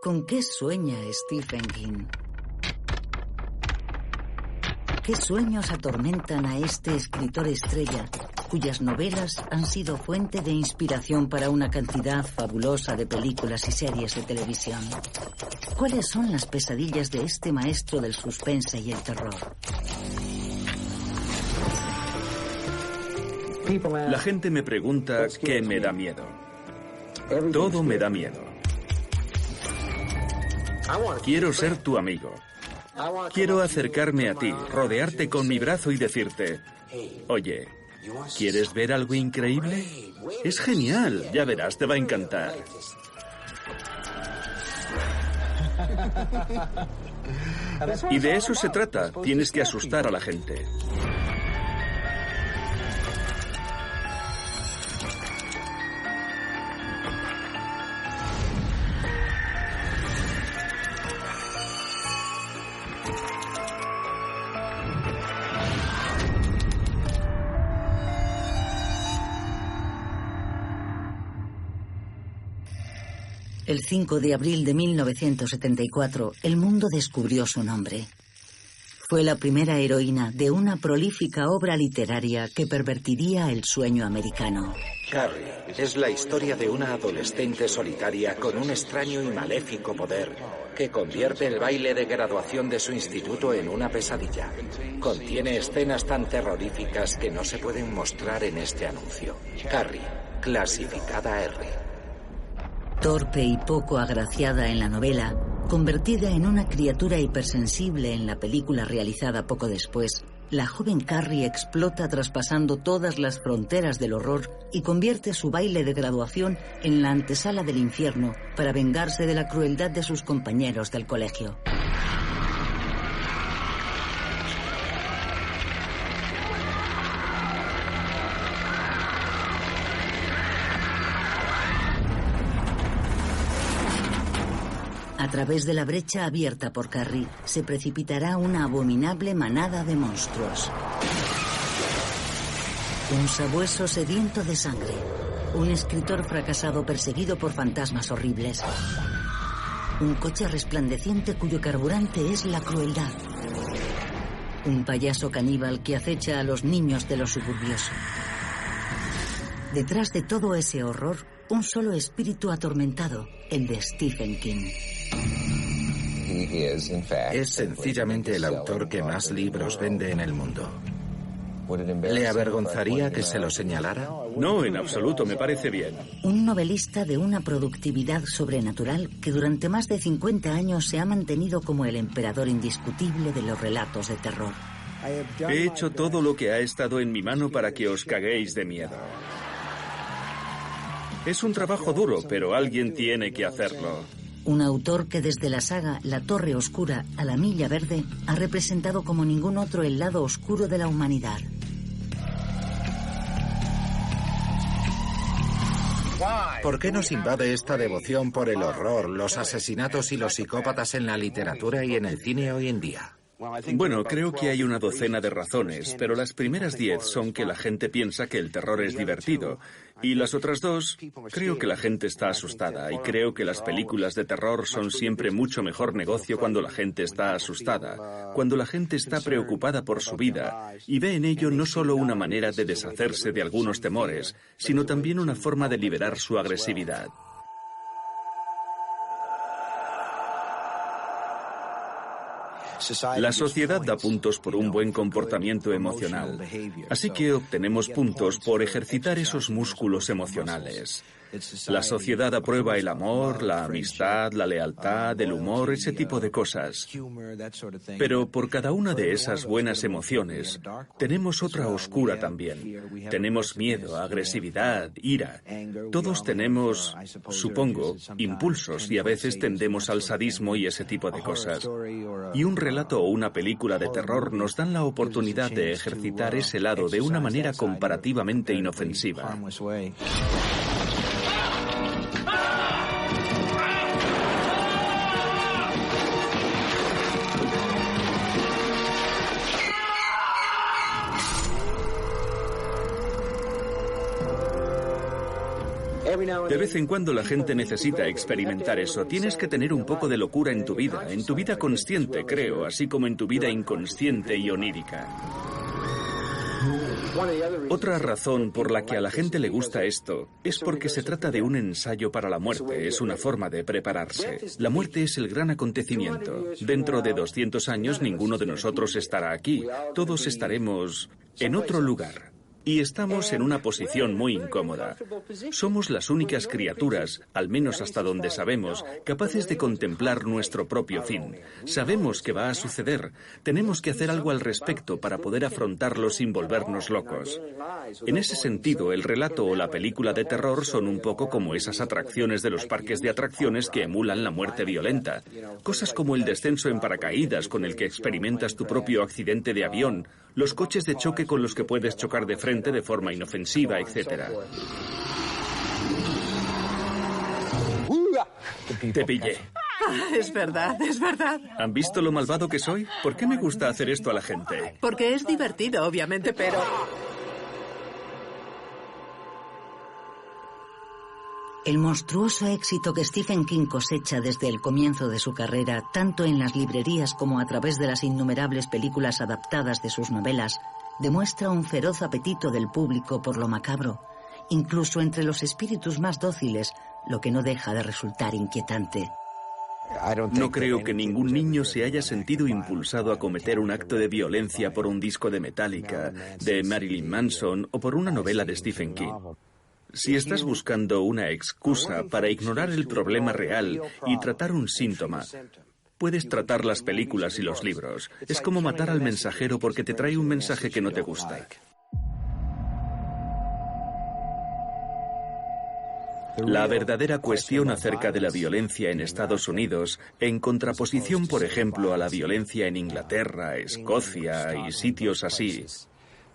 ¿Con qué sueña Stephen King? ¿Qué sueños atormentan a este escritor estrella, cuyas novelas han sido fuente de inspiración para una cantidad fabulosa de películas y series de televisión? ¿Cuáles son las pesadillas de este maestro del suspense y el terror? La gente me pregunta qué me da miedo. Todo me da miedo. Quiero ser tu amigo. Quiero acercarme a ti, rodearte con mi brazo y decirte, oye, ¿quieres ver algo increíble? Es genial, ya verás, te va a encantar. Y de eso se trata, tienes que asustar a la gente. El 5 de abril de 1974, el mundo descubrió su nombre. Fue la primera heroína de una prolífica obra literaria que pervertiría el sueño americano. Carrie es la historia de una adolescente solitaria con un extraño y maléfico poder que convierte el baile de graduación de su instituto en una pesadilla. Contiene escenas tan terroríficas que no se pueden mostrar en este anuncio. Carrie, clasificada R. Torpe y poco agraciada en la novela, convertida en una criatura hipersensible en la película realizada poco después, la joven Carrie explota traspasando todas las fronteras del horror y convierte su baile de graduación en la antesala del infierno para vengarse de la crueldad de sus compañeros del colegio. A través de la brecha abierta por Carrie se precipitará una abominable manada de monstruos. Un sabueso sediento de sangre. Un escritor fracasado perseguido por fantasmas horribles. Un coche resplandeciente cuyo carburante es la crueldad. Un payaso caníbal que acecha a los niños de los suburbios. Detrás de todo ese horror, un solo espíritu atormentado, el de Stephen King. Es sencillamente el autor que más libros vende en el mundo. ¿Le avergonzaría que se lo señalara? No, en absoluto, me parece bien. Un novelista de una productividad sobrenatural que durante más de 50 años se ha mantenido como el emperador indiscutible de los relatos de terror. He hecho todo lo que ha estado en mi mano para que os caguéis de miedo. Es un trabajo duro, pero alguien tiene que hacerlo. Un autor que desde la saga La Torre Oscura a La Milla Verde ha representado como ningún otro el lado oscuro de la humanidad. ¿Por qué nos invade esta devoción por el horror, los asesinatos y los psicópatas en la literatura y en el cine hoy en día? Bueno, creo que hay una docena de razones, pero las primeras 10 son que la gente piensa que el terror es divertido. Y las otras 2, creo que la gente está asustada. Y creo que las películas de terror son siempre mucho mejor negocio cuando la gente está asustada, cuando la gente está preocupada por su vida y ve en ello no solo una manera de deshacerse de algunos temores, sino también una forma de liberar su agresividad. La sociedad da puntos por un buen comportamiento emocional, así que obtenemos puntos por ejercitar esos músculos emocionales. La sociedad aprueba el amor, la amistad, la lealtad, el humor, ese tipo de cosas. Pero por cada una de esas buenas emociones, tenemos otra oscura también. Tenemos miedo, agresividad, ira. Todos tenemos, supongo, impulsos y a veces tendemos al sadismo y ese tipo de cosas. Y un relato o una película de terror nos dan la oportunidad de ejercitar ese lado de una manera comparativamente inofensiva. De vez en cuando la gente necesita experimentar eso. Tienes que tener un poco de locura en tu vida consciente, creo, así como en tu vida inconsciente y onírica. Otra razón por la que a la gente le gusta esto es porque se trata de un ensayo para la muerte, es una forma de prepararse. La muerte es el gran acontecimiento. Dentro de 200 años ninguno de nosotros estará aquí, todos estaremos en otro lugar. Y estamos en una posición muy incómoda. Somos las únicas criaturas, al menos hasta donde sabemos, capaces de contemplar nuestro propio fin. Sabemos que va a suceder. Tenemos que hacer algo al respecto para poder afrontarlo sin volvernos locos. En ese sentido, el relato o la película de terror son un poco como esas atracciones de los parques de atracciones que emulan la muerte violenta. Cosas como el descenso en paracaídas con el que experimentas tu propio accidente de avión, los coches de choque con los que puedes chocar de frente de forma inofensiva, etc. Te pillé. Es verdad, es verdad. ¿Han visto lo malvado que soy? ¿Por qué me gusta hacer esto a la gente? Porque es divertido, obviamente, pero... El monstruoso éxito que Stephen King cosecha desde el comienzo de su carrera, tanto en las librerías como a través de las innumerables películas adaptadas de sus novelas, demuestra un feroz apetito del público por lo macabro, incluso entre los espíritus más dóciles, lo que no deja de resultar inquietante. No creo que ningún niño se haya sentido impulsado a cometer un acto de violencia por un disco de Metallica, de Marilyn Manson o por una novela de Stephen King. Si estás buscando una excusa para ignorar el problema real y tratar un síntoma, puedes tratar las películas y los libros. Es como matar al mensajero porque te trae un mensaje que no te gusta. La verdadera cuestión acerca de la violencia en Estados Unidos, en contraposición, por ejemplo, a la violencia en Inglaterra, Escocia y sitios así,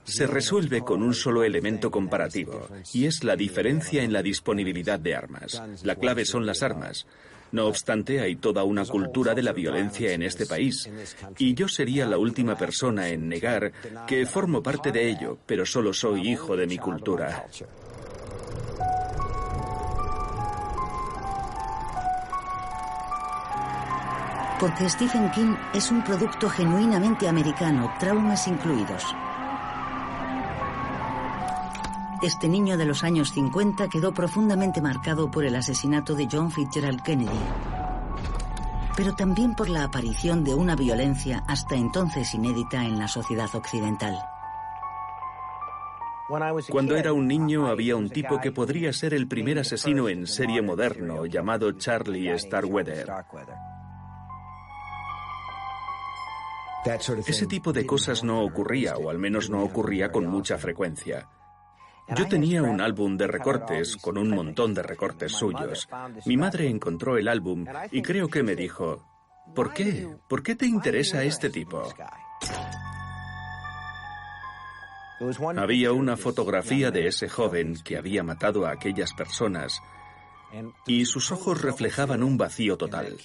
se resuelve con un solo elemento comparativo, y es la diferencia en la disponibilidad de armas. La clave son las armas. No obstante, hay toda una cultura de la violencia en este país, y yo sería la última persona en negar que formo parte de ello, pero solo soy hijo de mi cultura. Porque Stephen King es un producto genuinamente americano, traumas incluidos. Este niño de los años 50 quedó profundamente marcado por el asesinato de John Fitzgerald Kennedy, pero también por la aparición de una violencia hasta entonces inédita en la sociedad occidental. Cuando era un niño había un tipo que podría ser el primer asesino en serie moderno, llamado Charlie Starkweather. Ese tipo de cosas no ocurría, o al menos no ocurría con mucha frecuencia. Yo tenía un álbum de recortes con un montón de recortes suyos. Mi madre encontró el álbum y creo que me dijo, ¿por qué? ¿Por qué te interesa este tipo? Había una fotografía de ese joven que había matado a aquellas personas y sus ojos reflejaban un vacío total.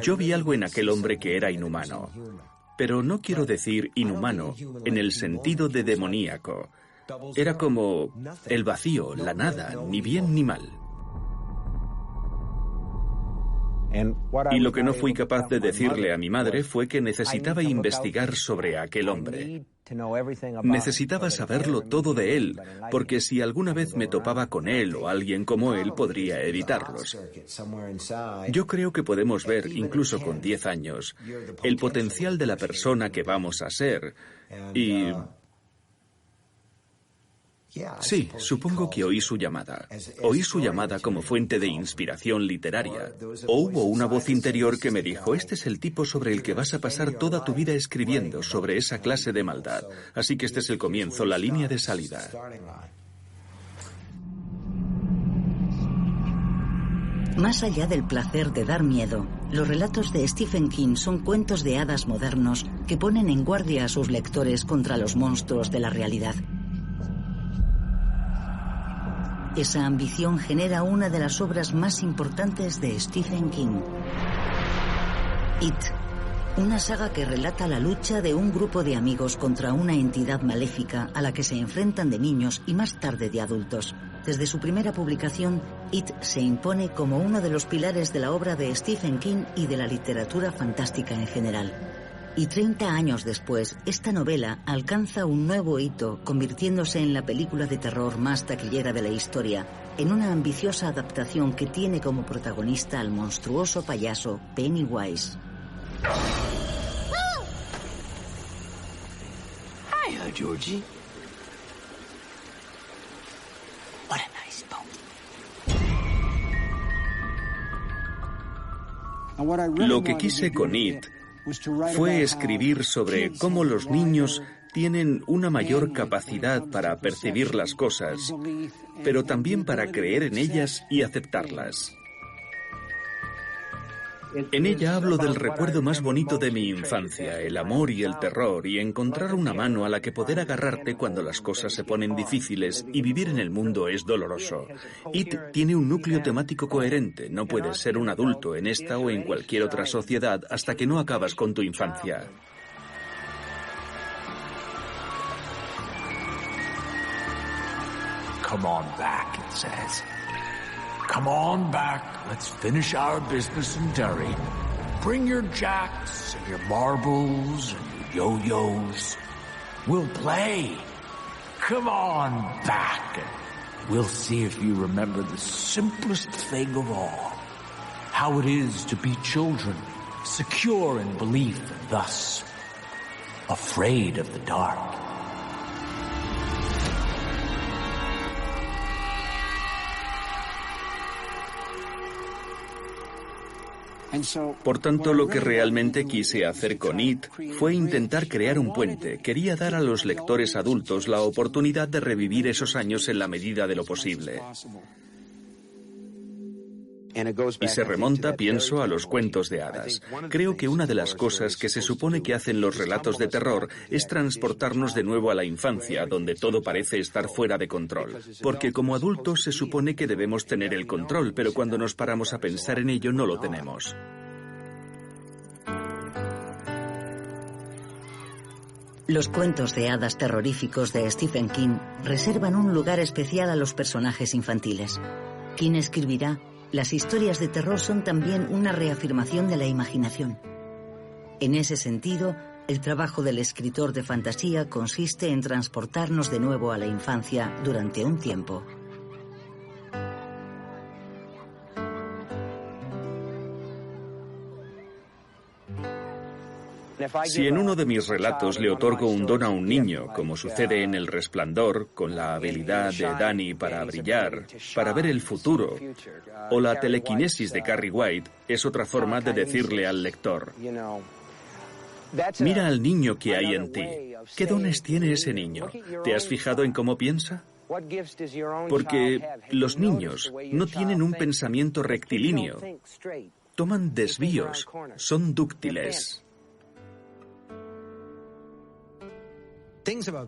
Yo vi algo en aquel hombre que era inhumano, pero no quiero decir inhumano en el sentido de demoníaco. Era como el vacío, la nada, ni bien ni mal. Y lo que no fui capaz de decirle a mi madre fue que necesitaba investigar sobre aquel hombre. Necesitaba saberlo todo de él, porque si alguna vez me topaba con él o alguien como él, podría evitarlos. Yo creo que podemos ver, incluso con 10 años, el potencial de la persona que vamos a ser. Y... sí, supongo que oí su llamada. Oí su llamada como fuente de inspiración literaria. O hubo una voz interior que me dijo, este es el tipo sobre el que vas a pasar toda tu vida escribiendo, sobre esa clase de maldad. Así que este es el comienzo, la línea de salida. Más allá del placer de dar miedo, los relatos de Stephen King son cuentos de hadas modernos que ponen en guardia a sus lectores contra los monstruos de la realidad. Esa ambición genera una de las obras más importantes de Stephen King, It, Una saga que relata la lucha de un grupo de amigos contra una entidad maléfica a la que se enfrentan de niños y más tarde de adultos. Desde su primera publicación, It se impone como uno de los pilares de la obra de Stephen King y de la literatura fantástica en general. Y 30 años después, esta novela alcanza un nuevo hito, convirtiéndose en la película de terror más taquillera de la historia, en una ambiciosa adaptación que tiene como protagonista al monstruoso payaso Pennywise. Hiya, Georgie. What a nice boat. Lo que quise con It fue escribir sobre cómo los niños tienen una mayor capacidad para percibir las cosas, pero también para creer en ellas y aceptarlas. En ella hablo del recuerdo más bonito de mi infancia, el amor y el terror, y encontrar una mano a la que poder agarrarte cuando las cosas se ponen difíciles y vivir en el mundo es doloroso. It tiene un núcleo temático coherente. No puedes ser un adulto en esta o en cualquier otra sociedad hasta que no acabas con tu infancia. Come on back, it says. Come on back, let's finish our business in Derry. Bring your jacks and your marbles and your yo-yos. We'll play. Come on back and we'll see if you remember the simplest thing of all. How it is to be children, secure in belief and thus afraid of the dark. Por tanto, lo que realmente quise hacer con It fue intentar crear un puente. Quería dar a los lectores adultos la oportunidad de revivir esos años en la medida de lo posible. Y se remonta, pienso, a los cuentos de hadas. Creo que una de las cosas que se supone que hacen los relatos de terror es transportarnos de nuevo a la infancia, donde todo parece estar fuera de control. Porque como adultos se supone que debemos tener el control, pero cuando nos paramos a pensar en ello no lo tenemos. Los cuentos de hadas terroríficos de Stephen King reservan un lugar especial a los personajes infantiles. King escribirá: las historias de terror son también una reafirmación de la imaginación. En ese sentido, el trabajo del escritor de fantasía consiste en transportarnos de nuevo a la infancia durante un tiempo. Si en uno de mis relatos le otorgo un don a un niño, como sucede en El Resplandor, con la habilidad de Danny para brillar, para ver el futuro, o la telequinesis de Carrie White, es otra forma de decirle al lector: mira al niño que hay en ti. ¿Qué dones tiene ese niño? ¿Te has fijado en cómo piensa? Porque los niños no tienen un pensamiento rectilíneo. Toman desvíos, son dúctiles.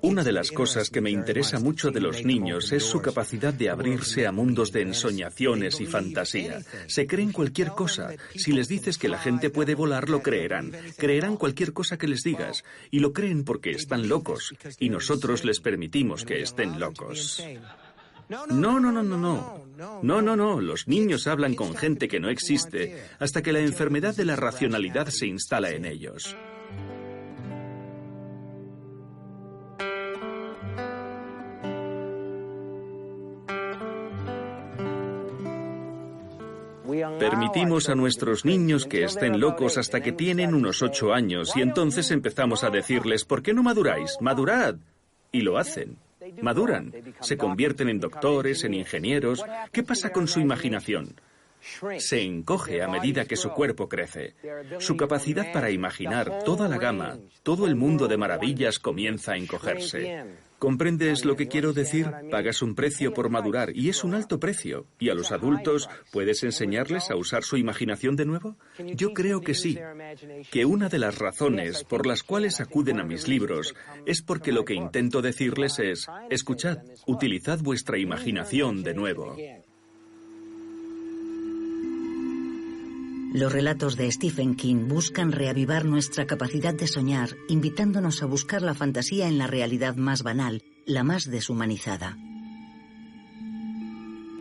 Una de las cosas que me interesa mucho de los niños es su capacidad de abrirse a mundos de ensoñaciones y fantasía. Se creen cualquier cosa. Si les dices que la gente puede volar, lo creerán. Creerán cualquier cosa que les digas. Y lo creen porque están locos. Y nosotros les permitimos que estén locos. No. Los niños hablan con gente que no existe hasta que la enfermedad de la racionalidad se instala en ellos. Permitimos a nuestros niños que estén locos hasta que tienen unos 8 años y entonces empezamos a decirles: ¿por qué no maduráis? ¡Madurad! Y lo hacen. Maduran. Se convierten en doctores, en ingenieros. ¿Qué pasa con su imaginación? Se encoge a medida que su cuerpo crece. Su capacidad para imaginar toda la gama, todo el mundo de maravillas comienza a encogerse. ¿Comprendes lo que quiero decir? Pagas un precio por madurar y es un alto precio. ¿Y a los adultos puedes enseñarles a usar su imaginación de nuevo? Yo creo que sí. Que una de las razones por las cuales acuden a mis libros es porque lo que intento decirles es: escuchad, utilizad vuestra imaginación de nuevo. Los relatos de Stephen King buscan reavivar nuestra capacidad de soñar, invitándonos a buscar la fantasía en la realidad más banal, la más deshumanizada.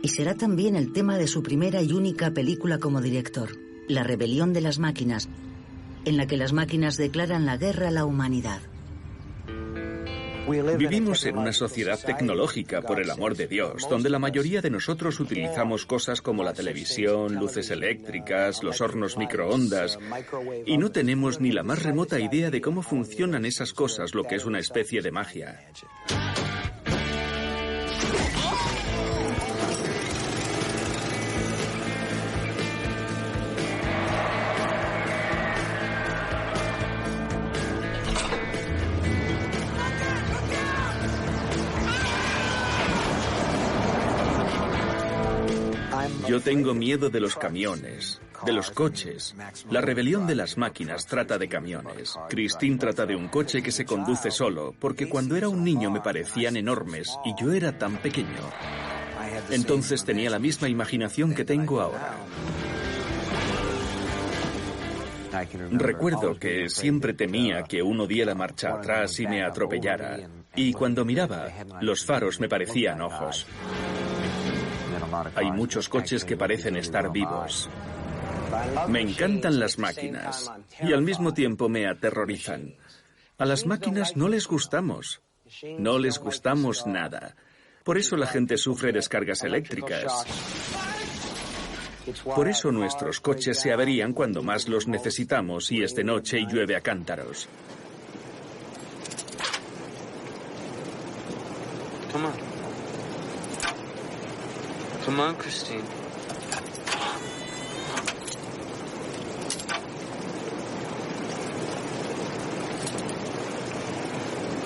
Y será también el tema de su primera y única película como director, La rebelión de las máquinas, en la que las máquinas declaran la guerra a la humanidad. Vivimos en una sociedad tecnológica, por el amor de Dios, donde la mayoría de nosotros utilizamos cosas como la televisión, luces eléctricas, los hornos microondas, y no tenemos ni la más remota idea de cómo funcionan esas cosas, lo que es una especie de magia. Yo tengo miedo de los camiones, de los coches. La rebelión de las máquinas trata de camiones. Christine trata de un coche que se conduce solo, porque cuando era un niño me parecían enormes y yo era tan pequeño. Entonces tenía la misma imaginación que tengo ahora. Recuerdo que siempre temía que uno diera marcha atrás y me atropellara. Y cuando miraba, los faros me parecían ojos. Hay muchos coches que parecen estar vivos. Me encantan las máquinas y al mismo tiempo me aterrorizan. A las máquinas no les gustamos. No les gustamos nada. Por eso la gente sufre descargas eléctricas. Por eso nuestros coches se averían cuando más los necesitamos y es de noche y llueve a cántaros. Come on. Come on, Christine.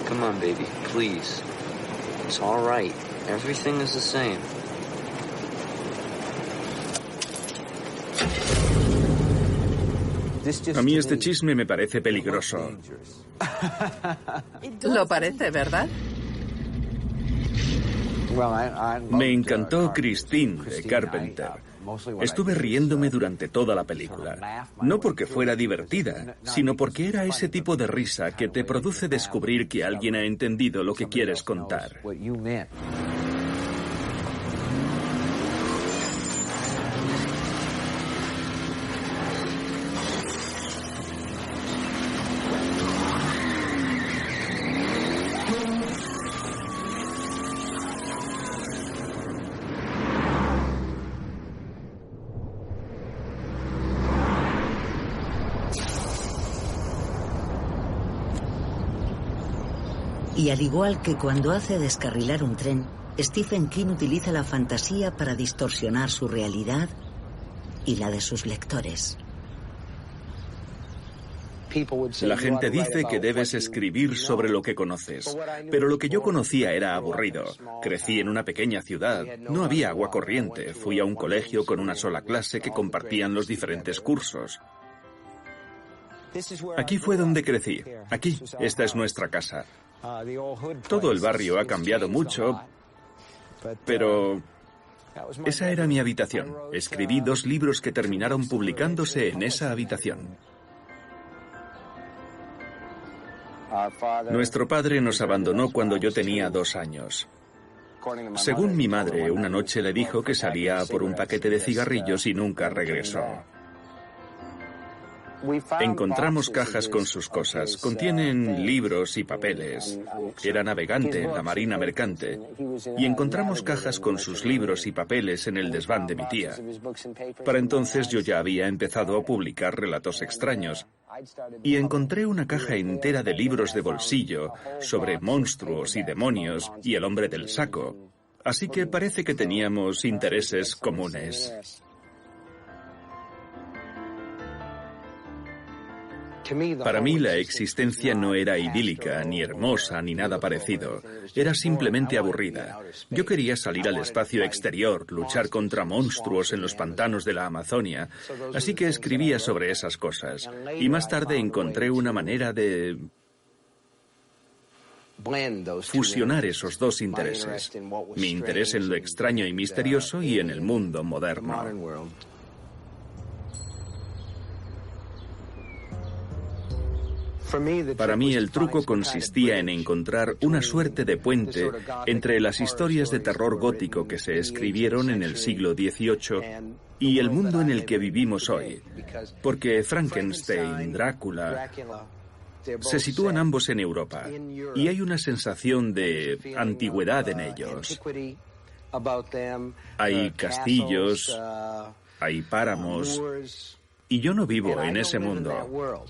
Come on, baby, please. It's all right. Everything is the same. A mí este chisme me parece peligroso. Lo parece, ¿verdad? Me encantó Christine de Carpenter. Estuve riéndome durante toda la película. No porque fuera divertida, sino porque era ese tipo de risa que te produce descubrir que alguien ha entendido lo que quieres contar. Y al igual que cuando hace descarrilar un tren, Stephen King utiliza la fantasía para distorsionar su realidad y la de sus lectores. La gente dice que debes escribir sobre lo que conoces, pero lo que yo conocía era aburrido. Crecí en una pequeña ciudad, no había agua corriente, fui a un colegio con una sola clase que compartían los diferentes cursos. Aquí fue donde crecí, aquí, esta es nuestra casa. Todo el barrio ha cambiado mucho, pero esa era mi habitación. Escribí 2 libros que terminaron publicándose en esa habitación. Nuestro padre nos abandonó cuando yo tenía 2 años. Según mi madre, una noche le dijo que salía por un paquete de cigarrillos y nunca regresó. Encontramos cajas con sus cosas. Contienen libros y papeles. Era navegante en la marina mercante. Y encontramos cajas con sus libros y papeles en el desván de mi tía. Para entonces yo ya había empezado a publicar relatos extraños. Y encontré una caja entera de libros de bolsillo sobre monstruos y demonios y el hombre del saco. Así que parece que teníamos intereses comunes. Para mí la existencia no era idílica, ni hermosa, ni nada parecido. Era simplemente aburrida. Yo quería salir al espacio exterior, luchar contra monstruos en los pantanos de la Amazonia, así que escribía sobre esas cosas. Y más tarde encontré una manera de fusionar esos 2 intereses. Mi interés en lo extraño y misterioso y en el mundo moderno. Para mí el truco consistía en encontrar una suerte de puente entre las historias de terror gótico que se escribieron en el siglo XVIII y el mundo en el que vivimos hoy, porque Frankenstein, Drácula, se sitúan ambos en Europa y hay una sensación de antigüedad en ellos. Hay castillos, hay páramos, y yo no vivo en ese mundo.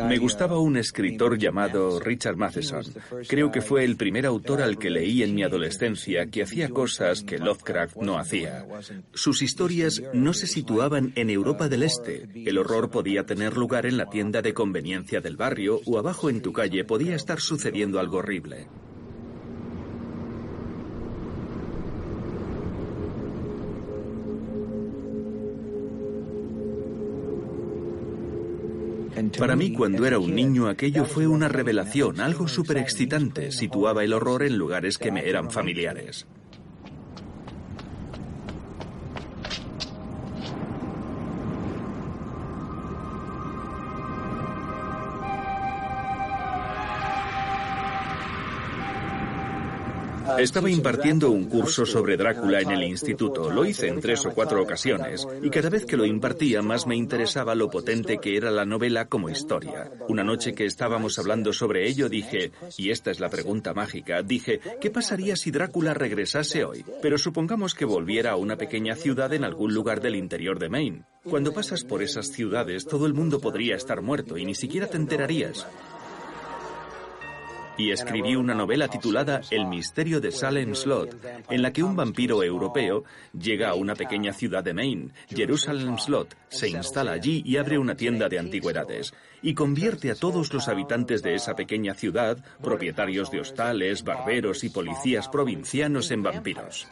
Me gustaba un escritor llamado Richard Matheson. Creo que fue el primer autor al que leí en mi adolescencia que hacía cosas que Lovecraft no hacía. Sus historias no se situaban en Europa del Este. El horror podía tener lugar en la tienda de conveniencia del barrio o abajo en tu calle podía estar sucediendo algo horrible. Para mí, cuando era un niño, aquello fue una revelación, algo súper excitante. Situaba el horror en lugares que me eran familiares. Estaba impartiendo un curso sobre Drácula en el instituto. Lo hice en 3 o 4 ocasiones, y cada vez que lo impartía más me interesaba lo potente que era la novela como historia. Una noche que estábamos hablando sobre ello dije, y esta es la pregunta mágica, dije, ¿qué pasaría si Drácula regresase hoy? Pero supongamos que volviera a una pequeña ciudad en algún lugar del interior de Maine. Cuando pasas por esas ciudades, todo el mundo podría estar muerto y ni siquiera te enterarías. Y escribí una novela titulada El misterio de Salem Slot, en la que un vampiro europeo llega a una pequeña ciudad de Maine, Jerusalem Slot, se instala allí y abre una tienda de antigüedades, y convierte a todos los habitantes de esa pequeña ciudad, propietarios de hostales, barberos y policías provincianos, en vampiros.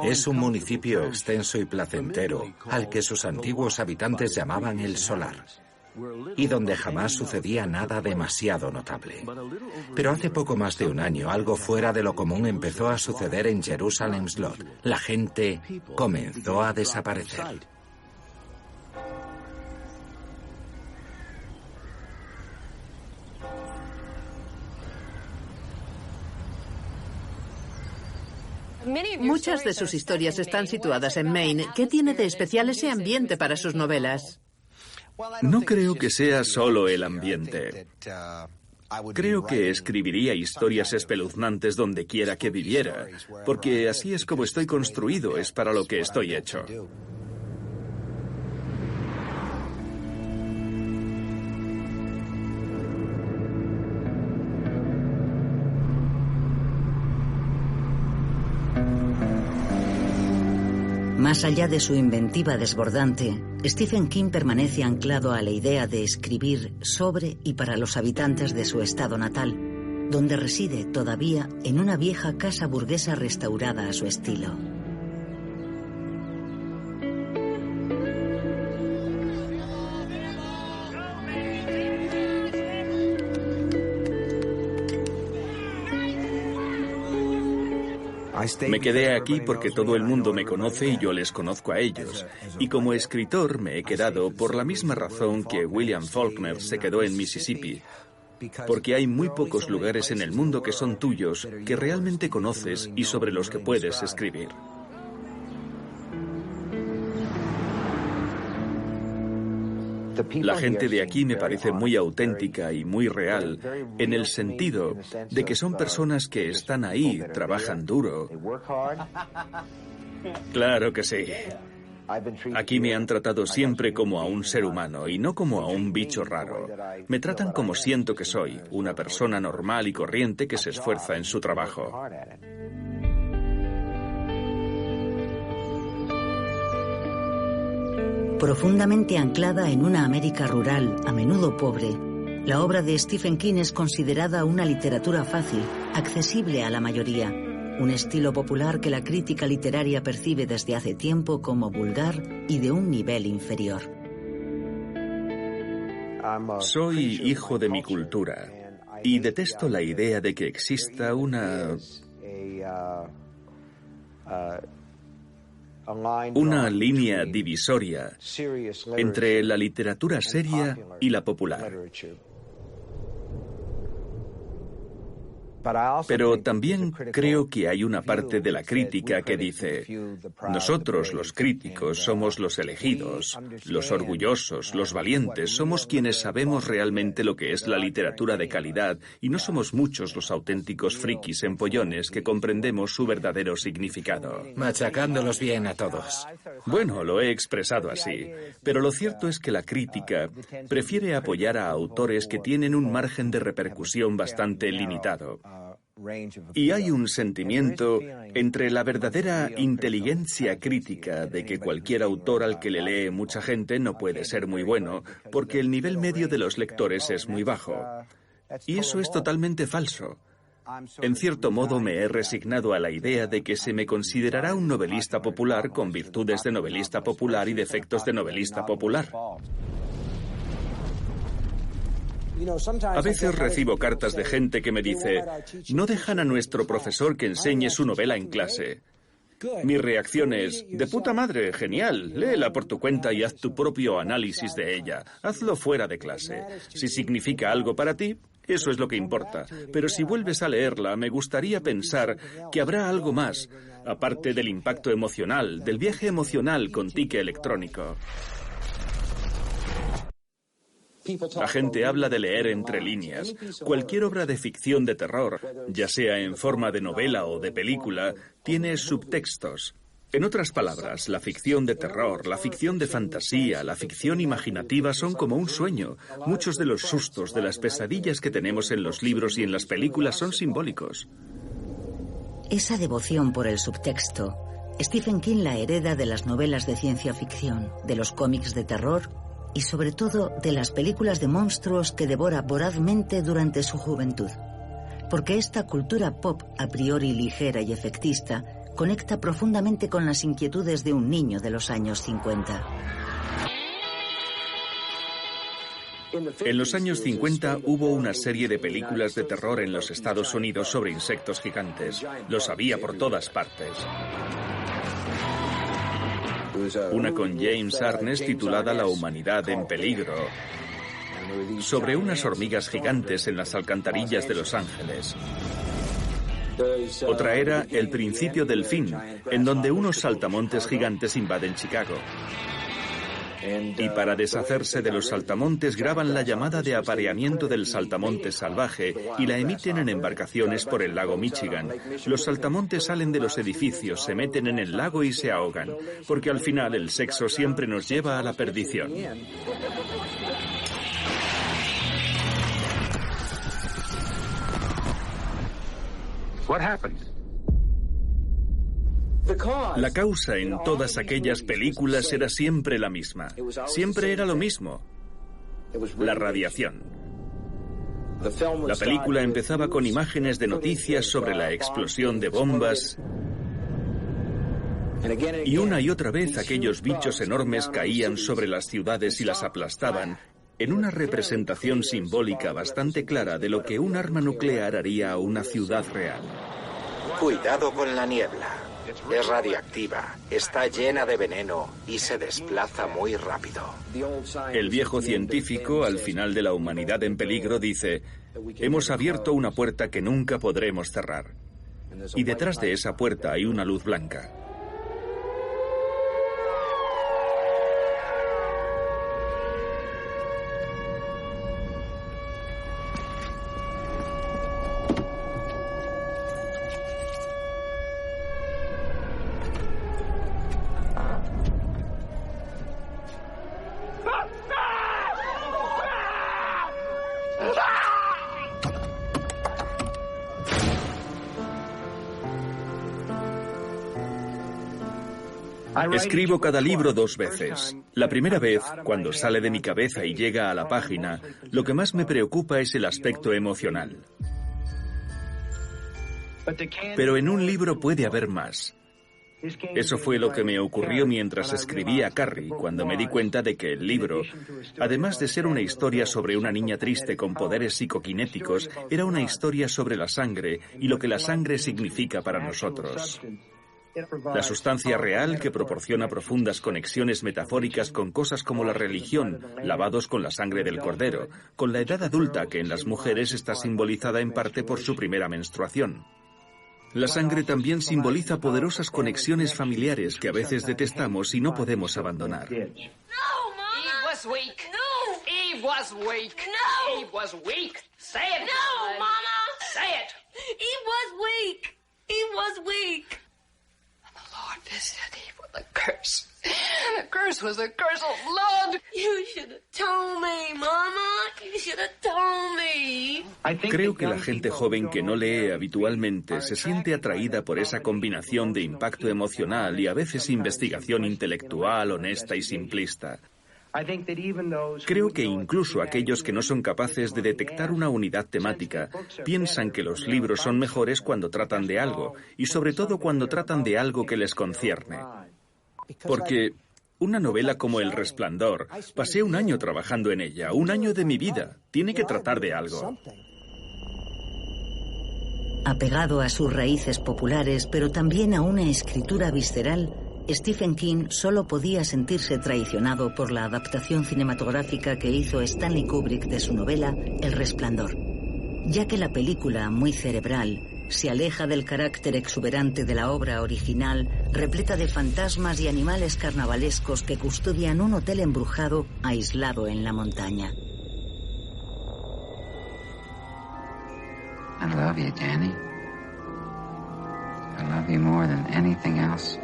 Es un municipio extenso y placentero, al que sus antiguos habitantes llamaban el Solar, y donde jamás sucedía nada demasiado notable. Pero hace poco más de un año, algo fuera de lo común empezó a suceder en Jerusalem Slot. La gente comenzó a desaparecer. Muchas de sus historias están situadas en Maine. ¿Qué tiene de especial ese ambiente para sus novelas? No creo que sea solo el ambiente. Creo que escribiría historias espeluznantes donde quiera que viviera, porque así es como estoy construido, es para lo que estoy hecho. Más allá de su inventiva desbordante, Stephen King permanece anclado a la idea de escribir sobre y para los habitantes de su estado natal, donde reside todavía en una vieja casa burguesa restaurada a su estilo. Me quedé aquí porque todo el mundo me conoce y yo les conozco a ellos. Y como escritor me he quedado por la misma razón que William Faulkner se quedó en Mississippi. Porque hay muy pocos lugares en el mundo que son tuyos, que realmente conoces y sobre los que puedes escribir. La gente de aquí me parece muy auténtica y muy real, en el sentido de que son personas que están ahí, trabajan duro. Claro que sí. Aquí me han tratado siempre como a un ser humano y no como a un bicho raro. Me tratan como siento que soy, una persona normal y corriente que se esfuerza en su trabajo. Profundamente anclada en una América rural, a menudo pobre, la obra de Stephen King es considerada una literatura fácil, accesible a la mayoría, un estilo popular que la crítica literaria percibe desde hace tiempo como vulgar y de un nivel inferior. Soy hijo de mi cultura y detesto la idea de que exista una una línea divisoria entre la literatura seria y la popular. Pero también creo que hay una parte de la crítica que dice: nosotros, los críticos, somos los elegidos, los orgullosos, los valientes, somos quienes sabemos realmente lo que es la literatura de calidad y no somos muchos los auténticos frikis empollones que comprendemos su verdadero significado. Machacándolos bien a todos. Bueno, lo he expresado así, pero lo cierto es que la crítica prefiere apoyar a autores que tienen un margen de repercusión bastante limitado. Y hay un sentimiento entre la verdadera inteligencia crítica de que cualquier autor al que le lee mucha gente no puede ser muy bueno, porque el nivel medio de los lectores es muy bajo. Y eso es totalmente falso. En cierto modo me he resignado a la idea de que se me considerará un novelista popular con virtudes de novelista popular y defectos de novelista popular. A veces recibo cartas de gente que me dice: no dejan a nuestro profesor que enseñe su novela en clase. Mi reacción es: de puta madre, genial, léela por tu cuenta y haz tu propio análisis de ella. Hazlo fuera de clase. Si significa algo para ti, eso es lo que importa. Pero si vuelves a leerla, me gustaría pensar que habrá algo más, aparte del impacto emocional, del viaje emocional con tique electrónico. La gente habla de leer entre líneas. Cualquier obra de ficción de terror, ya sea en forma de novela o de película, tiene subtextos. En otras palabras, la ficción de terror, la ficción de fantasía, la ficción imaginativa son como un sueño. Muchos de los sustos, de las pesadillas que tenemos en los libros y en las películas son simbólicos. Esa devoción por el subtexto, Stephen King la hereda de las novelas de ciencia ficción, de los cómics de terror y sobre todo de las películas de monstruos que devora vorazmente durante su juventud. Porque esta cultura pop a priori ligera y efectista conecta profundamente con las inquietudes de un niño de los años 50. En los años 50 hubo una serie de películas de terror en los Estados Unidos sobre insectos gigantes. Los había por todas partes. Una con James Arness titulada La humanidad en peligro, sobre unas hormigas gigantes en las alcantarillas de Los Ángeles. Otra era El principio del fin, en donde unos saltamontes gigantes invaden Chicago. Y para deshacerse de los saltamontes graban la llamada de apareamiento del saltamontes salvaje y la emiten en embarcaciones por el lago Michigan. Los saltamontes salen de los edificios, se meten en el lago y se ahogan, porque al final el sexo siempre nos lleva a la perdición. La causa en todas aquellas películas era siempre la misma. Siempre era lo mismo. La radiación. La película empezaba con imágenes de noticias sobre la explosión de bombas. Y una y otra vez aquellos bichos enormes caían sobre las ciudades y las aplastaban, en una representación simbólica bastante clara de lo que un arma nuclear haría a una ciudad real. Cuidado con la niebla. Es radiactiva, está llena de veneno y se desplaza muy rápido. El viejo científico, al final de La humanidad en peligro, dice: hemos abierto una puerta que nunca podremos cerrar. Y detrás de esa puerta hay una luz blanca. Escribo cada libro 2 veces. La primera vez, cuando sale de mi cabeza y llega a la página, lo que más me preocupa es el aspecto emocional. Pero en un libro puede haber más. Eso fue lo que me ocurrió mientras escribía Carrie, cuando me di cuenta de que el libro, además de ser una historia sobre una niña triste con poderes psicoquinéticos, era una historia sobre la sangre y lo que la sangre significa para nosotros. La sustancia real que proporciona profundas conexiones metafóricas con cosas como la religión, lavados con la sangre del cordero, con la edad adulta que en las mujeres está simbolizada en parte por su primera menstruación. La sangre también simboliza poderosas conexiones familiares que a veces detestamos y no podemos abandonar. No, Mama. Eve was weak. No. Eve was weak. No. Eve was weak. Say it. No, Mama. Say it. Eve was weak. Eve was weak. Lord visited Eve with a curse. And the curse was the curse of blood. You should have told me, Mama. You should have told me. Creo que la gente joven que no lee habitualmente se siente atraída por esa combinación de impacto emocional y a veces investigación intelectual, honesta y simplista. Creo que incluso aquellos que no son capaces de detectar una unidad temática piensan que los libros son mejores cuando tratan de algo, y sobre todo cuando tratan de algo que les concierne. Porque una novela como El Resplandor, pasé un año trabajando en ella, un año de mi vida. Tiene que tratar de algo. Apegado a sus raíces populares, pero también a una escritura visceral, Stephen King solo podía sentirse traicionado por la adaptación cinematográfica que hizo Stanley Kubrick de su novela El Resplandor, ya que la película, muy cerebral, se aleja del carácter exuberante de la obra original, repleta de fantasmas y animales carnavalescos que custodian un hotel embrujado aislado en la montaña. I love you, Danny. I love you more than anything else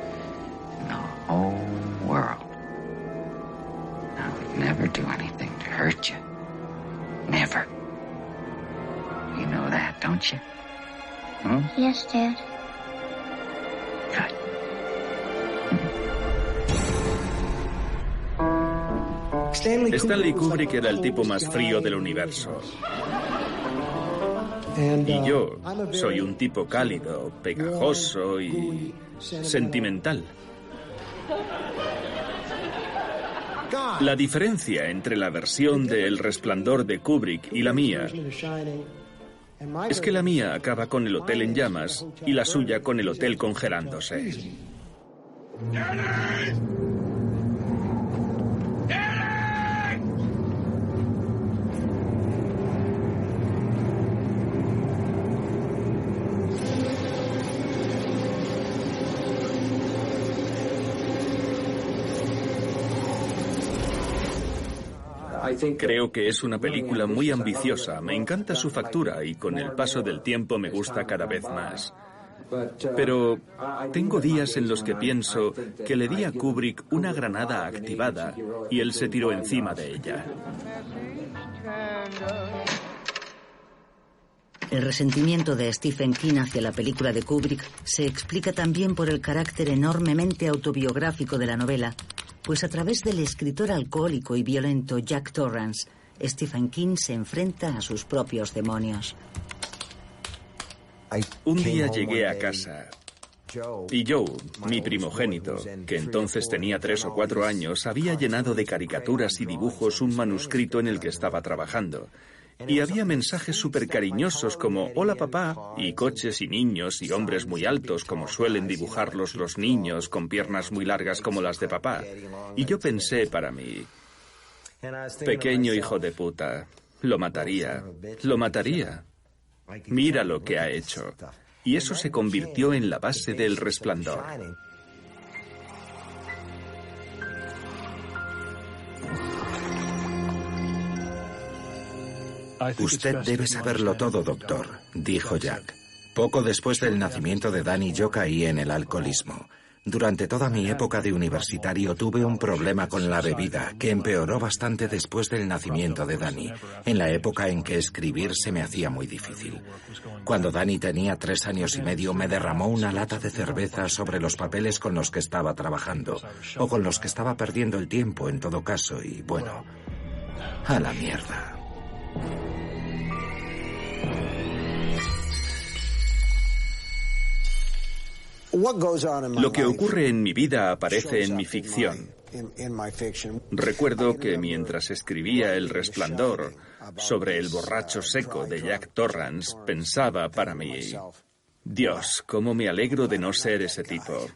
in the whole world. I would never do anything to hurt you. Never. You know that, don't you? Hmm? Yes, Dad. Good. Stanley Kubrick era el tipo más frío del universo. Y yo soy un tipo cálido, pegajoso y sentimental. La diferencia entre la versión de El Resplandor de Kubrick y la mía es que la mía acaba con el hotel en llamas y la suya con el hotel congelándose. Creo que es una película muy ambiciosa, me encanta su factura y con el paso del tiempo me gusta cada vez más. Pero tengo días en los que pienso que le di a Kubrick una granada activada y él se tiró encima de ella. El resentimiento de Stephen King hacia la película de Kubrick se explica también por el carácter enormemente autobiográfico de la novela, pues a través del escritor alcohólico y violento Jack Torrance, Stephen King se enfrenta a sus propios demonios. Un día llegué a casa y Joe, mi primogénito, que entonces tenía 3 o 4 años, había llenado de caricaturas y dibujos un manuscrito en el que estaba trabajando. Y había mensajes súper cariñosos como «Hola papá» y coches y niños y hombres muy altos como suelen dibujarlos los niños con piernas muy largas como las de papá. Y yo pensé para mí, pequeño hijo de puta, lo mataría, lo mataría. Mira lo que ha hecho. Y eso se convirtió en la base del Resplandor. Usted debe saberlo todo, doctor, dijo Jack. Poco después del nacimiento de Danny yo caí en el alcoholismo. Durante toda mi época de universitario tuve un problema con la bebida que empeoró bastante después del nacimiento de Danny, en la época en que escribir se me hacía muy difícil. Cuando Danny tenía 3 años y medio me derramó una lata de cerveza sobre los papeles con los que estaba trabajando, o con los que estaba perdiendo el tiempo en todo caso, y bueno, a la mierda. Lo que ocurre en mi vida aparece en mi ficción. Recuerdo que mientras escribía El Resplandor sobre el borracho seco de Jack Torrance, pensaba para mí: Dios, cómo me alegro de no ser ese tipo.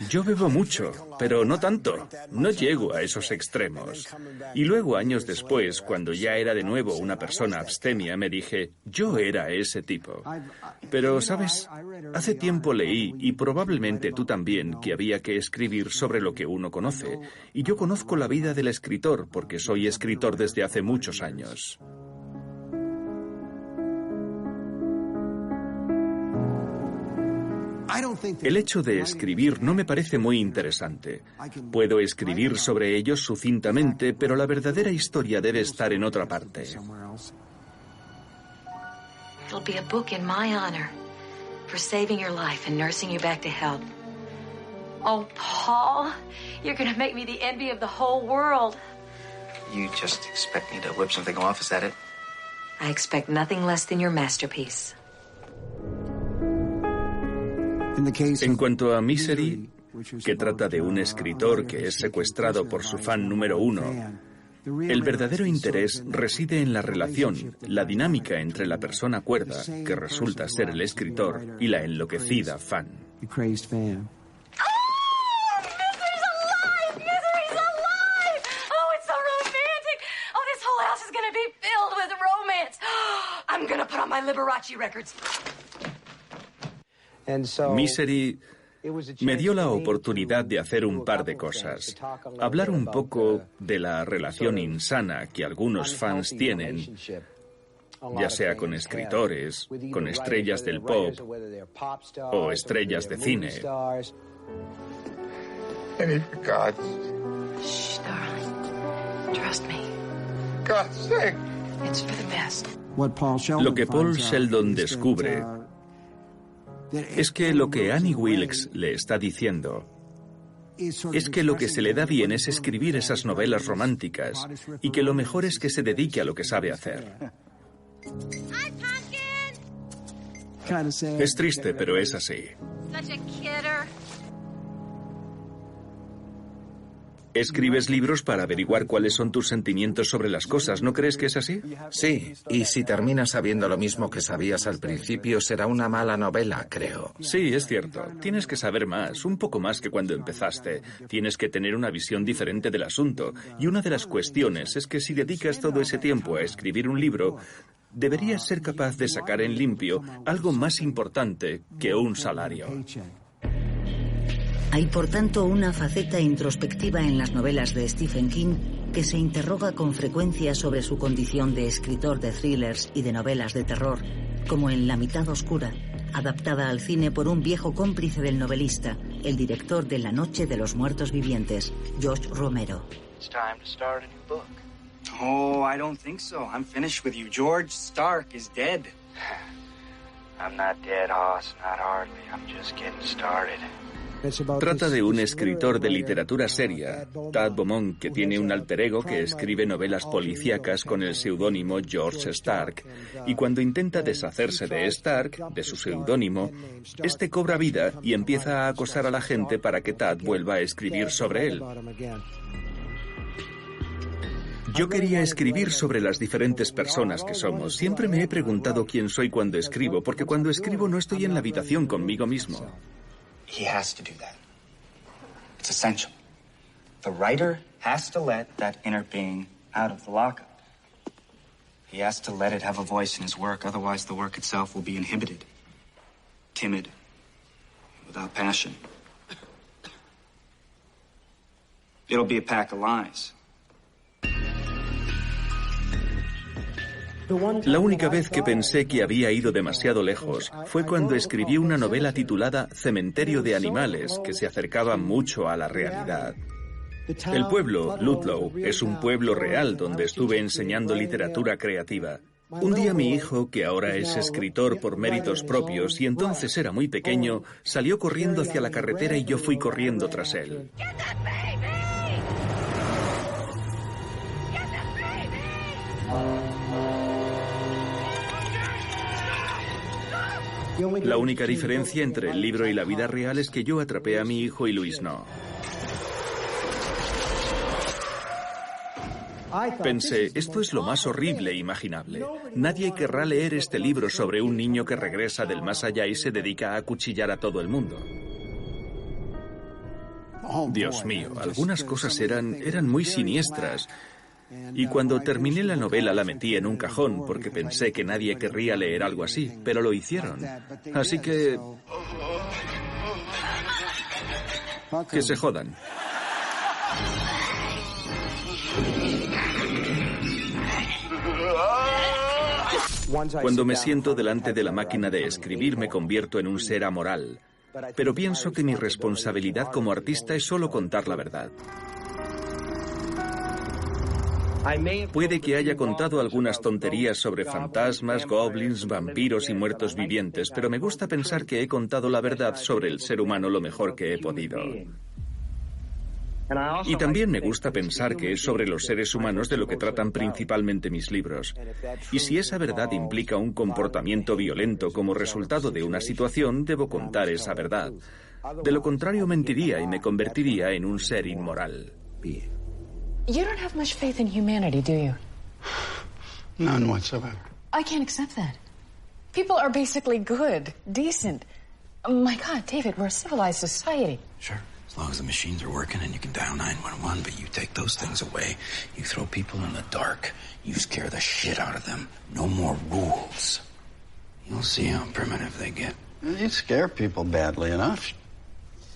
Yo bebo mucho, pero no tanto. No llego a esos extremos. Y luego, años después, cuando ya era de nuevo una persona abstemia, me dije, yo era ese tipo. Pero, ¿sabes? Hace tiempo leí, y probablemente tú también, que había que escribir sobre lo que uno conoce. Y yo conozco la vida del escritor, porque soy escritor desde hace muchos años. El hecho de escribir no me parece muy interesante. Puedo escribir sobre ellos sucintamente, pero la verdadera historia debe estar en otra parte. It'll be a book in my honor for saving your life and nursing you back to health. Oh, Paul, you're gonna make me the envy of the whole world. You just expect me to whip something off, is that it? I expect nothing less than your masterpiece. En cuanto a Misery, que trata de un escritor que es secuestrado por su fan número 1, el verdadero interés reside en la relación, la dinámica entre la persona cuerda, que resulta ser el escritor, y la enloquecida fan. Misery me dio la oportunidad de hacer un par de cosas. Hablar un poco de la relación insana que algunos fans tienen, ya sea con escritores, con estrellas del pop o estrellas de cine. Shh, darling. Trust me. It's for the best. Lo que Paul Sheldon descubre es que lo que Annie Wilkes le está diciendo es que lo que se le da bien es escribir esas novelas románticas y que lo mejor es que se dedique a lo que sabe hacer. Es triste, pero es así. Escribes libros para averiguar cuáles son tus sentimientos sobre las cosas, ¿no crees que es así? Sí, y si terminas sabiendo lo mismo que sabías al principio, será una mala novela, creo. Sí, es cierto. Tienes que saber más, un poco más que cuando empezaste. Tienes que tener una visión diferente del asunto. Y una de las cuestiones es que si dedicas todo ese tiempo a escribir un libro, deberías ser capaz de sacar en limpio algo más importante que un salario. Hay, por tanto, una faceta introspectiva en las novelas de Stephen King que se interroga con frecuencia sobre su condición de escritor de thrillers y de novelas de terror, como en La mitad oscura, adaptada al cine por un viejo cómplice del novelista, el director de La noche de los muertos vivientes, George Romero. It's time to start a new book. Oh, I don't think so. I'm finished with you. George Stark is dead. I'm not dead, Hoss. Not hardly. I'm just getting started. Trata de un escritor de literatura seria, Tad Beaumont, que tiene un alter ego que escribe novelas policíacas con el seudónimo George Stark, y cuando intenta deshacerse de Stark, de su seudónimo, este cobra vida y empieza a acosar a la gente para que Tad vuelva a escribir sobre él. Yo quería escribir sobre las diferentes personas que somos. Siempre me he preguntado quién soy cuando escribo, porque cuando escribo no estoy en la habitación conmigo mismo. He has to do that. It's essential. The writer has to let that inner being out of the lockup. He has to let it have a voice in his work, otherwise the work itself will be inhibited, timid, without passion. It'll be a pack of lies. La única vez que pensé que había ido demasiado lejos fue cuando escribí una novela titulada Cementerio de Animales, que se acercaba mucho a la realidad. El pueblo, Ludlow, es un pueblo real donde estuve enseñando literatura creativa. Un día mi hijo, que ahora es escritor por méritos propios y entonces era muy pequeño, salió corriendo hacia la carretera y yo fui corriendo tras él. La única diferencia entre el libro y la vida real es que yo atrapé a mi hijo y Luis no. Pensé, esto es lo más horrible imaginable. Nadie querrá leer este libro sobre un niño que regresa del más allá y se dedica a acuchillar a todo el mundo. Dios mío, algunas cosas eran muy siniestras. Y cuando terminé la novela la metí en un cajón porque pensé que nadie querría leer algo así, pero lo hicieron. Así que se jodan. Cuando me siento delante de la máquina de escribir me convierto en un ser amoral. Pero pienso que mi responsabilidad como artista es solo contar la verdad. Puede que haya contado algunas tonterías sobre fantasmas, goblins, vampiros y muertos vivientes, pero me gusta pensar que he contado la verdad sobre el ser humano lo mejor que he podido. Y también me gusta pensar que es sobre los seres humanos de lo que tratan principalmente mis libros. Y si esa verdad implica un comportamiento violento como resultado de una situación, debo contar esa verdad. De lo contrario, mentiría y me convertiría en un ser inmoral. You don't have much faith in humanity, do you? None whatsoever. I can't accept that. People are basically good, decent. My God, David, we're a civilized society. Sure, as long as the machines are working and you can dial 911, but you take those things away, you throw people in the dark, you scare the shit out of them. No more rules. You'll see how primitive they get. You scare people badly enough,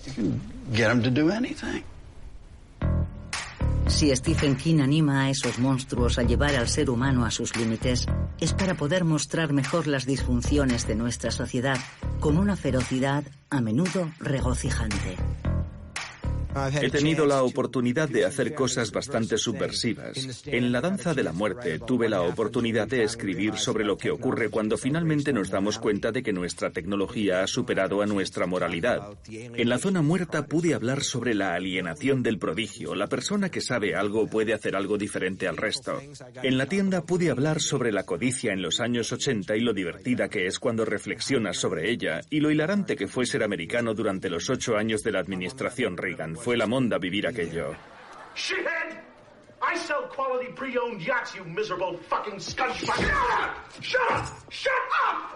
you can get them to do anything. Si Stephen King anima a esos monstruos a llevar al ser humano a sus límites, es para poder mostrar mejor las disfunciones de nuestra sociedad con una ferocidad a menudo regocijante. He tenido la oportunidad de hacer cosas bastante subversivas. En La danza de la muerte tuve la oportunidad de escribir sobre lo que ocurre cuando finalmente nos damos cuenta de que nuestra tecnología ha superado a nuestra moralidad. En La zona muerta pude hablar sobre la alienación del prodigio. La persona que sabe algo puede hacer algo diferente al resto. En La tienda pude hablar sobre la codicia en los años 80 y lo divertida que es cuando reflexionas sobre ella, y lo hilarante que fue ser americano durante los 8 años de la administración Reagan. Fue la monda vivir aquello. Shithead! I sell quality pre-owned yachts, you miserable fucking scunchbutt! Shut up! Shut up!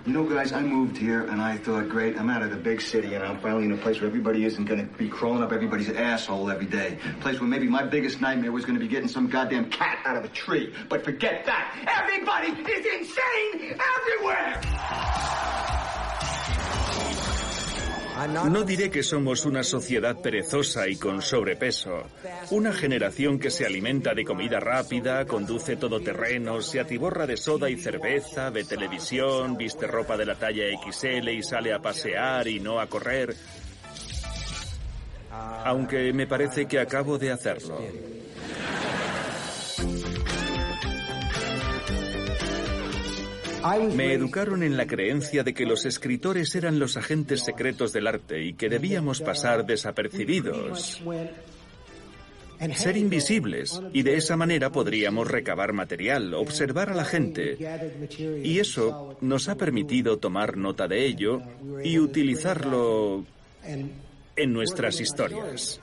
You know, guys, I moved here and I thought, great, I'm out of the big city and I'm finally in a place where everybody isn't going to be crawling up everybody's asshole every day. A place where maybe my biggest nightmare was going to be getting some goddamn cat out of a tree. But forget that. Everybody is insane everywhere! No diré que somos una sociedad perezosa y con sobrepeso. Una generación que se alimenta de comida rápida, conduce todoterrenos, se atiborra de soda y cerveza, ve televisión, viste ropa de la talla XL y sale a pasear y no a correr. Aunque me parece que acabo de hacerlo. Me educaron en la creencia de que los escritores eran los agentes secretos del arte y que debíamos pasar desapercibidos, ser invisibles, y de esa manera podríamos recabar material, observar a la gente, y eso nos ha permitido tomar nota de ello y utilizarlo en nuestras historias.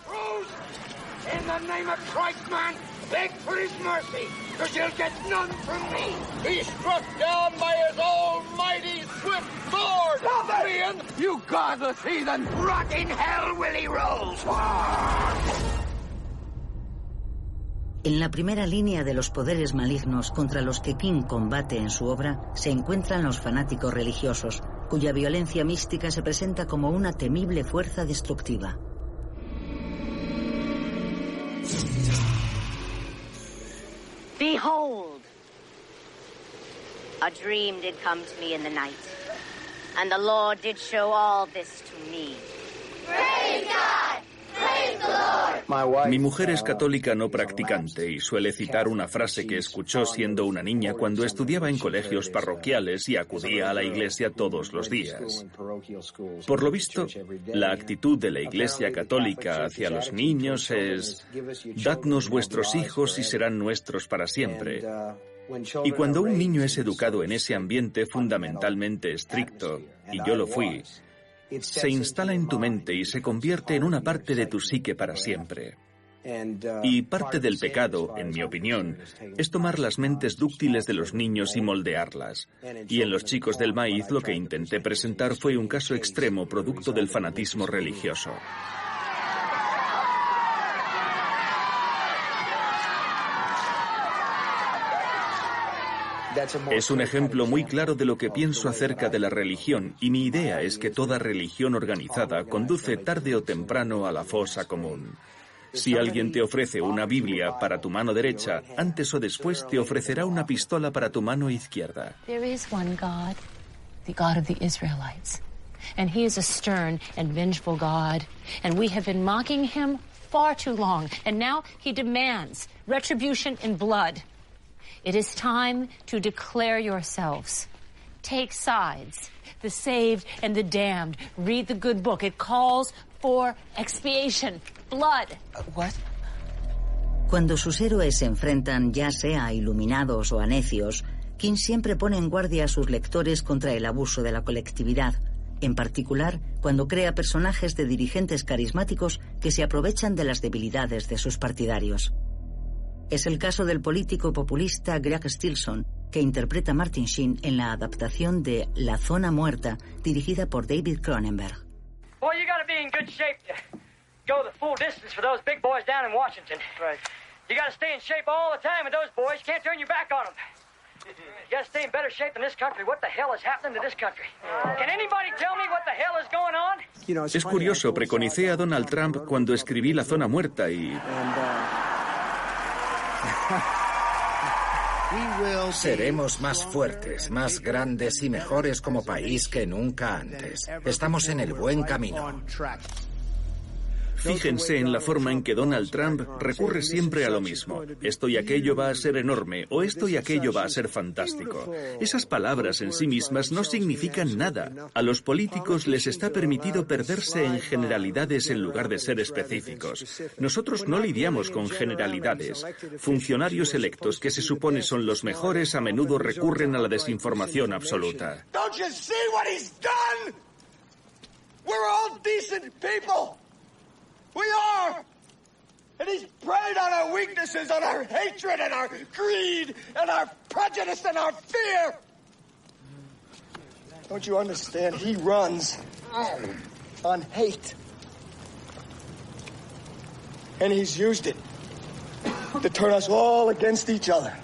In the name of Christ, man, beg for his mercy, because you'll get none from me. He's struck down by his almighty swift sword. Stop it, Ian! You godless heathen! Rot in hell, Willie Rolls! En la primera línea de los poderes malignos contra los que King combate en su obra se encuentran los fanáticos religiosos, cuya violencia mística se presenta como una temible fuerza destructiva. Behold, a dream did come to me in the night, and the Lord did show all this to me. Praise God! Praise the Lord! Mi mujer es católica no practicante y suele citar una frase que escuchó siendo una niña cuando estudiaba en colegios parroquiales y acudía a la iglesia todos los días. Por lo visto, la actitud de la Iglesia Católica hacia los niños es: dadnos vuestros hijos y serán nuestros para siempre. Y cuando un niño es educado en ese ambiente fundamentalmente estricto, y yo lo fui, se instala en tu mente y se convierte en una parte de tu psique para siempre. Y parte del pecado, en mi opinión, es tomar las mentes dúctiles de los niños y moldearlas. Y en Los Chicos del Maíz lo que intenté presentar fue un caso extremo producto del fanatismo religioso. Es un ejemplo muy claro de lo que pienso acerca de la religión, y mi idea es que toda religión organizada conduce tarde o temprano a la fosa común. Si alguien te ofrece una Biblia para tu mano derecha, antes o después te ofrecerá una pistola para tu mano izquierda. There is one God, the God of the Israelites. And he is a stern and vengeful God. And we have been mocking him far too long. And now he demands retribution in blood. It is time to declare yourselves. Take sides, the saved and the damned. Read the good book. It calls for expiation, blood. What? Cuando sus héroes se enfrentan ya sea a iluminados o a necios, King siempre pone en guardia a sus lectores contra el abuso de la colectividad, en particular cuando crea personajes de dirigentes carismáticos que se aprovechan de las debilidades de sus partidarios. Es el caso del político populista Greg Stilson, que interpreta Martin Sheen en la adaptación de La Zona Muerta, dirigida por David Cronenberg. Well, you gotta be in good shape to go the full distance for those big boys down in Washington. Right. You gotta stay in shape all the time with those boys. You can't turn your back on them. You gotta stay in better shape than this country. What the hell is happening to this country? Can anybody tell me what the hell is going on? Es curioso, preconicé a Donald Trump cuando escribí La Zona Muerta y... Seremos más fuertes, más grandes y mejores como país que nunca antes. Estamos en el buen camino. Fíjense en la forma en que Donald Trump recurre siempre a lo mismo. Esto y aquello va a ser enorme, o esto y aquello va a ser fantástico. Esas palabras en sí mismas no significan nada. A los políticos les está permitido perderse en generalidades en lugar de ser específicos. Nosotros no lidiamos con generalidades. Funcionarios electos que se supone son los mejores a menudo recurren a la desinformación absoluta. Don't you see what he's done? We're all decent people. We are! And he's preyed on our weaknesses, on our hatred and our greed and our prejudice and our fear. Don't you understand? He runs on hate. And he's used it to turn us all against each other.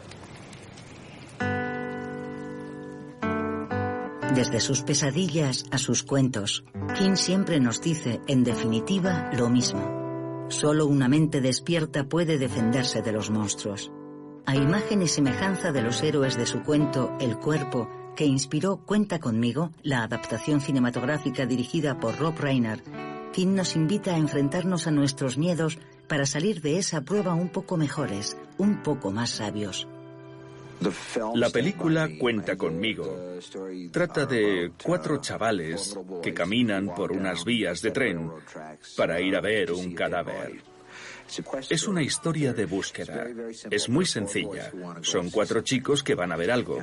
Desde sus pesadillas a sus cuentos, King siempre nos dice, en definitiva, lo mismo. Solo una mente despierta puede defenderse de los monstruos. A imagen y semejanza de los héroes de su cuento El Cuerpo, que inspiró Cuenta conmigo, la adaptación cinematográfica dirigida por Rob Reiner, King nos invita a enfrentarnos a nuestros miedos para salir de esa prueba un poco mejores, un poco más sabios. La película Cuenta conmigo trata de 4 chavales que caminan por unas vías de tren para ir a ver un cadáver. Es una historia de búsqueda. Es muy sencilla. Son 4 chicos que van a ver algo.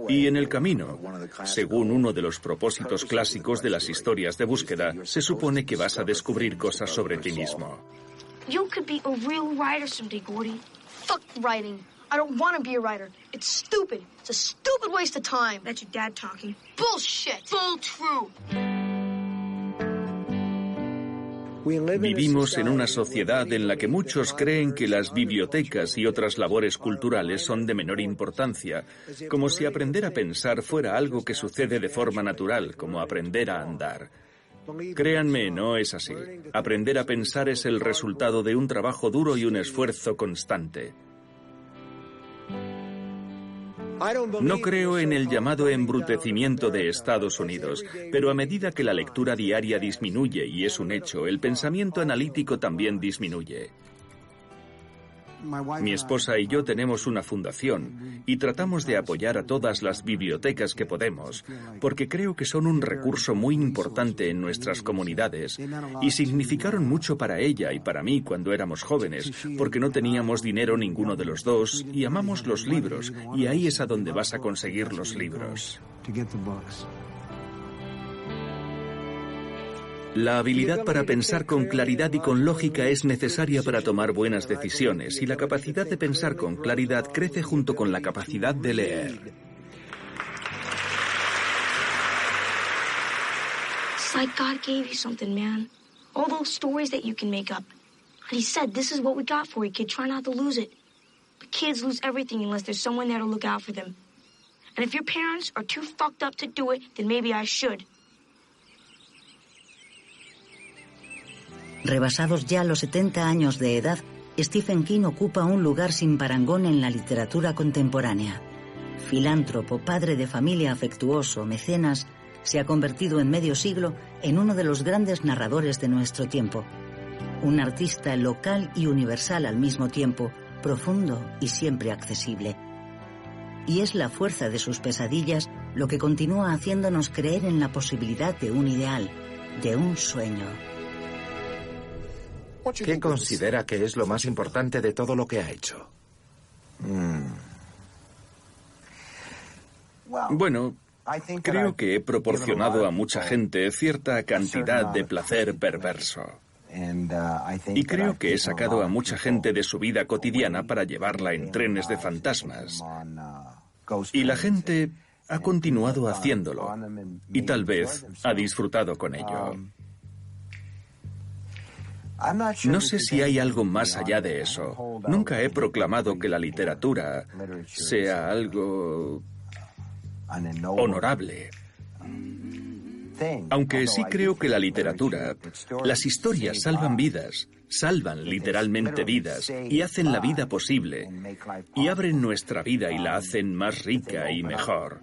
Y en el camino, según uno de los propósitos clásicos de las historias de búsqueda, se supone que vas a descubrir cosas sobre ti mismo. You could be a real writer someday, Gordy. Fuck writing. I don't want to be a writer. It's stupid. It's a stupid waste of time. That's your dad talking. Bullshit. Bull true. Vivimos en una sociedad en la que muchos creen que las bibliotecas y otras labores culturales son de menor importancia, como si aprender a pensar fuera algo que sucede de forma natural, como aprender a andar. Créanme, no es así. Aprender a pensar es el resultado de un trabajo duro y un esfuerzo constante. No creo en el llamado embrutecimiento de Estados Unidos, pero a medida que la lectura diaria disminuye, y es un hecho, el pensamiento analítico también disminuye. Mi esposa y yo tenemos una fundación y tratamos de apoyar a todas las bibliotecas que podemos, porque creo que son un recurso muy importante en nuestras comunidades y significaron mucho para ella y para mí cuando éramos jóvenes, porque no teníamos dinero ninguno de los dos y amamos los libros, y ahí es a donde vas a conseguir los libros. La habilidad para pensar con claridad y con lógica es necesaria para tomar buenas decisiones, y la capacidad de pensar con claridad crece junto con la capacidad de leer. It's like God gave you something, man. All those stories that you can make up. And he said, this is what we got for you, kid. Try not to lose it. But kids lose everything unless there's someone there to look out for them. And if your parents are too fucked up to do it, then maybe I should. Rebasados ya los 70 años de edad, Stephen King ocupa un lugar sin parangón en la literatura contemporánea. Filántropo, padre de familia afectuoso, mecenas, se ha convertido en medio siglo en uno de los grandes narradores de nuestro tiempo. Un artista local y universal al mismo tiempo, profundo y siempre accesible. Y es la fuerza de sus pesadillas lo que continúa haciéndonos creer en la posibilidad de un ideal, de un sueño. ¿Qué considera que es lo más importante de todo lo que ha hecho? Bueno, creo que he proporcionado a mucha gente cierta cantidad de placer perverso. Y creo que he sacado a mucha gente de su vida cotidiana para llevarla en trenes de fantasmas. Y la gente ha continuado haciéndolo. Y tal vez ha disfrutado con ello. No sé si hay algo más allá de eso. Nunca he proclamado que la literatura sea algo honorable. Aunque sí creo que la literatura, las historias salvan vidas, salvan literalmente vidas y hacen la vida posible y abren nuestra vida y la hacen más rica y mejor.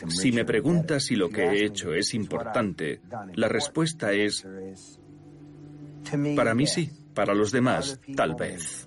Si me preguntas si lo que he hecho es importante, la respuesta es: para mí sí, para los demás tal vez.